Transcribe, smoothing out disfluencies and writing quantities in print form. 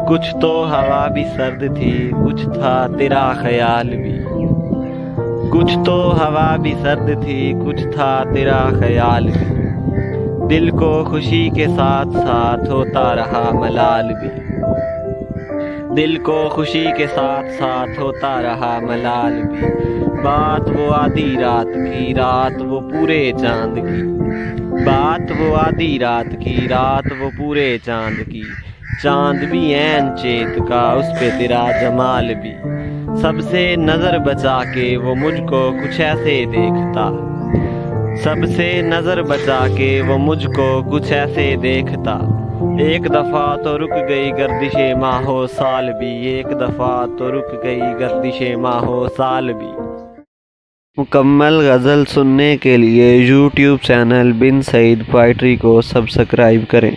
کچھ تو ہوا بھی سرد تھی، کچھ تھا تیرا خیال بھی، کچھ تو ہوا بھی سرد تھی، کچھ تھا تیرا خیال بھی، دل کو خوشی کے ساتھ ساتھ ہوتا رہا ملال بھی، دل کو خوشی کے ساتھ ساتھ ہوتا رہا ملال بھی، بات وہ آدھی رات کی، رات وہ پورے چاند کی، بات وہ آدھی رات کی، رات وہ پورے چاند کی، چاند بھی عین چیت کا، اس پہ تیرا جمال بھی، سب سے نظر بچا کے وہ مجھ کو کچھ ایسے دیکھتا، سب سے نظر بچا کے وہ مجھ کو کچھ ایسے دیکھتا، ایک دفعہ تو رک گئی گردش ماہ و سال بھی، ایک دفعہ تو رک گئی گردش ماہ و سال بھی۔ مکمل غزل سننے کے لیے یوٹیوب چینل بن سعید پوئٹری کو سبسکرائب کریں۔